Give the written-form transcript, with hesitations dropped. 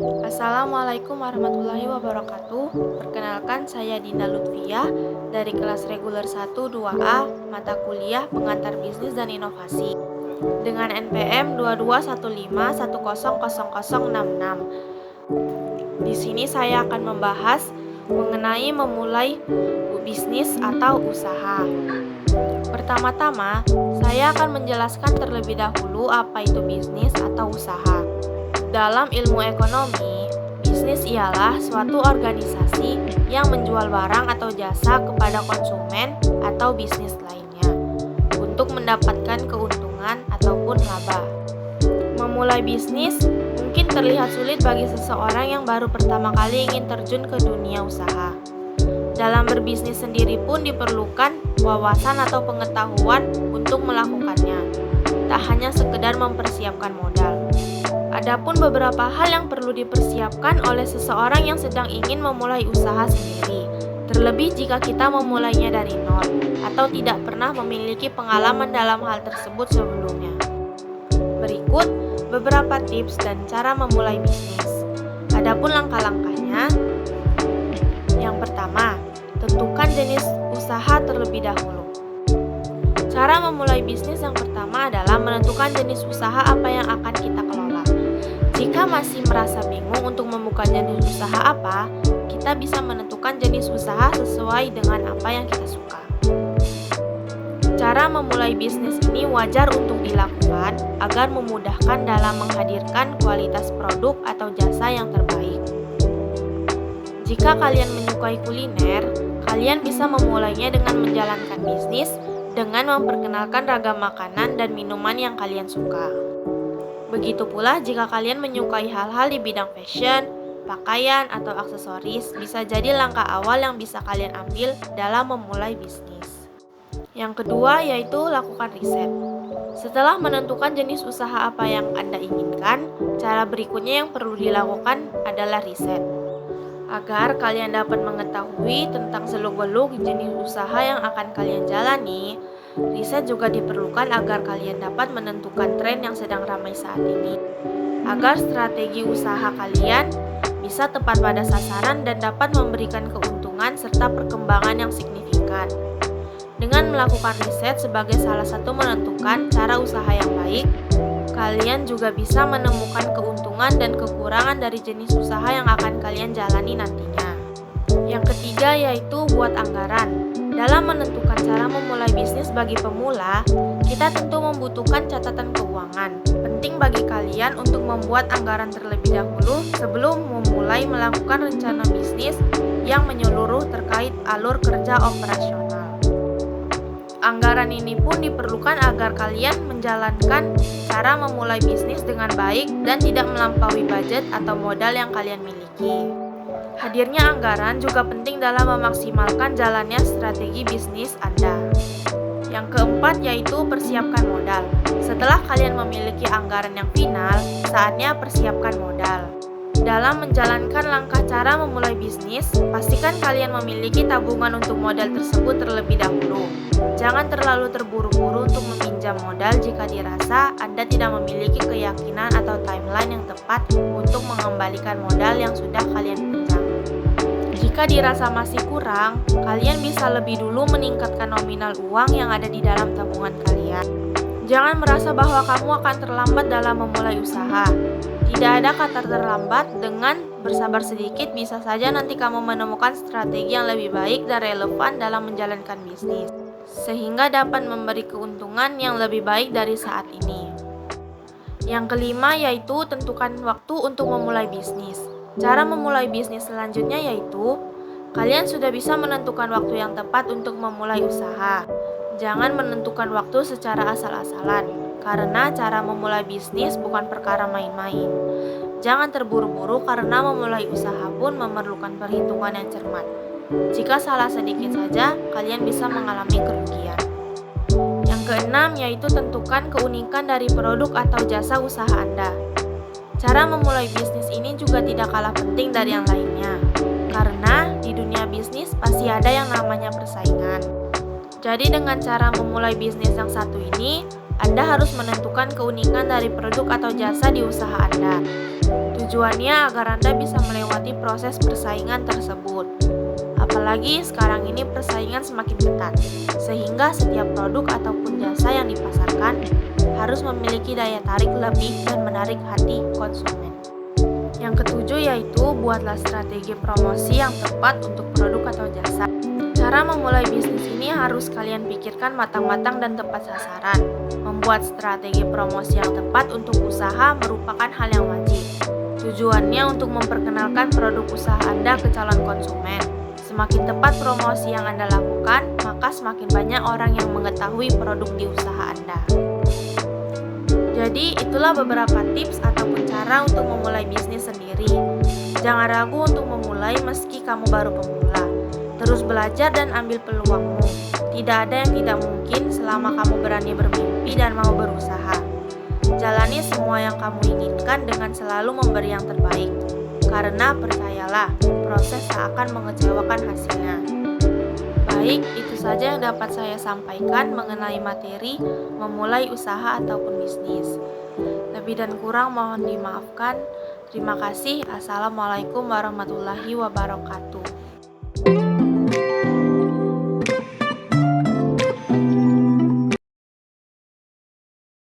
Assalamualaikum warahmatullahi wabarakatuh. Perkenalkan, saya Dinda Lutfia dari kelas reguler 1 2A mata kuliah Pengantar Bisnis dan Inovasi dengan NPM 2215100066. Di sini saya akan membahas mengenai memulai bisnis atau usaha. Pertama-tama, saya akan menjelaskan terlebih dahulu apa itu bisnis atau usaha. Dalam ilmu ekonomi, bisnis ialah suatu organisasi yang menjual barang atau jasa kepada konsumen atau bisnis lainnya untuk mendapatkan keuntungan ataupun laba. Memulai bisnis mungkin terlihat sulit bagi seseorang yang baru pertama kali ingin terjun ke dunia usaha. Dalam berbisnis sendiri pun diperlukan wawasan atau pengetahuan untuk melakukannya, tak hanya sekedar mempersiapkan modal. Adapun beberapa hal yang perlu dipersiapkan oleh seseorang yang sedang ingin memulai usaha sendiri, terlebih jika kita memulainya dari nol atau tidak pernah memiliki pengalaman dalam hal tersebut sebelumnya. Berikut beberapa tips dan cara memulai bisnis. Adapun langkah-langkahnya, yang pertama, tentukan jenis usaha terlebih dahulu. Cara memulai bisnis yang pertama adalah menentukan jenis usaha apa yang akan kita kelola. Jika masih merasa bingung untuk membuka jenis usaha apa, kita bisa menentukan jenis usaha sesuai dengan apa yang kita suka. Cara memulai bisnis ini wajar untuk dilakukan agar memudahkan dalam menghadirkan kualitas produk atau jasa yang terbaik. Jika kalian menyukai kuliner, kalian bisa memulainya dengan menjalankan bisnis dengan memperkenalkan ragam makanan dan minuman yang kalian suka. Begitu pula jika kalian menyukai hal-hal di bidang fashion, pakaian, atau aksesoris, bisa jadi langkah awal yang bisa kalian ambil dalam memulai bisnis. Yang kedua yaitu lakukan riset. Setelah menentukan jenis usaha apa yang Anda inginkan, cara berikutnya yang perlu dilakukan adalah riset. Agar kalian dapat mengetahui tentang seluk-beluk jenis usaha yang akan kalian jalani, riset juga diperlukan agar kalian dapat menentukan tren yang sedang ramai saat ini, agar strategi usaha kalian bisa tepat pada sasaran dan dapat memberikan keuntungan serta perkembangan yang signifikan. Dengan melakukan riset sebagai salah satu menentukan cara usaha yang baik, kalian juga bisa menemukan keuntungan dan kekurangan dari jenis usaha yang akan kalian jalani nantinya. Yang ketiga yaitu buat anggaran. Dalam menentukan cara memulai bisnis bagi pemula, kita tentu membutuhkan catatan keuangan. Penting bagi kalian untuk membuat anggaran terlebih dahulu sebelum memulai melakukan rencana bisnis yang menyeluruh terkait alur kerja operasional. Anggaran ini pun diperlukan agar kalian menjalankan cara memulai bisnis dengan baik dan tidak melampaui budget atau modal yang kalian miliki. Hadirnya anggaran juga penting dalam memaksimalkan jalannya strategi bisnis Anda. Yang keempat yaitu persiapkan modal. Setelah kalian memiliki anggaran yang final, saatnya persiapkan modal. Dalam menjalankan langkah cara memulai bisnis, pastikan kalian memiliki tabungan untuk modal tersebut terlebih dahulu. Jangan terlalu terburu-buru untuk meminjam modal jika dirasa Anda tidak memiliki keyakinan atau timeline yang tepat untuk mengembalikan modal yang sudah kalian pinjam. Jika dirasa masih kurang, kalian bisa lebih dulu meningkatkan nominal uang yang ada di dalam tabungan kalian. Jangan merasa bahwa kamu akan terlambat dalam memulai usaha. Tidak ada kata terlambat, dengan bersabar sedikit bisa saja nanti kamu menemukan strategi yang lebih baik dan relevan dalam menjalankan bisnis, sehingga dapat memberi keuntungan yang lebih baik dari saat ini. Yang kelima yaitu tentukan waktu untuk memulai bisnis. Cara memulai bisnis selanjutnya yaitu kalian sudah bisa menentukan waktu yang tepat untuk memulai usaha. Jangan menentukan waktu secara asal-asalan, karena cara memulai bisnis bukan perkara main-main. Jangan terburu-buru karena memulai usaha pun memerlukan perhitungan yang cermat. Jika salah sedikit saja, kalian bisa mengalami kerugian. Yang keenam yaitu tentukan keunikan dari produk atau jasa usaha Anda. Cara memulai bisnis ini juga tidak kalah penting dari yang lainnya, karena di dunia bisnis pasti ada yang namanya persaingan. Jadi dengan cara memulai bisnis yang satu ini, Anda harus menentukan keunikan dari produk atau jasa di usaha Anda. Tujuannya agar Anda bisa melewati proses persaingan tersebut. Apalagi sekarang ini persaingan semakin ketat, sehingga setiap produk ataupun jasa yang dipasarkan harus memiliki daya tarik lebih dan menarik hati konsumen. Yang ketujuh yaitu buatlah strategi promosi yang tepat untuk produk atau jasa. Cara memulai bisnis ini harus kalian pikirkan matang-matang dan tepat sasaran. Membuat strategi promosi yang tepat untuk usaha merupakan hal yang wajib. Tujuannya untuk memperkenalkan produk usaha Anda ke calon konsumen. Semakin tepat promosi yang Anda lakukan, maka semakin banyak orang yang mengetahui produk di usaha Anda. Jadi, itulah beberapa tips ataupun cara untuk memulai bisnis sendiri. Jangan ragu untuk memulai meski kamu baru pemula. Terus belajar dan ambil peluangmu. Tidak ada yang tidak mungkin selama kamu berani bermimpi dan mau berusaha. Jalani semua yang kamu inginkan dengan selalu memberi yang terbaik. Karena percayalah, proses tak akan mengecewakan hasilnya. Baik, itu saja yang dapat saya sampaikan mengenai materi memulai usaha ataupun bisnis. Lebih dan kurang mohon dimaafkan. Terima kasih. Assalamualaikum warahmatullahi wabarakatuh.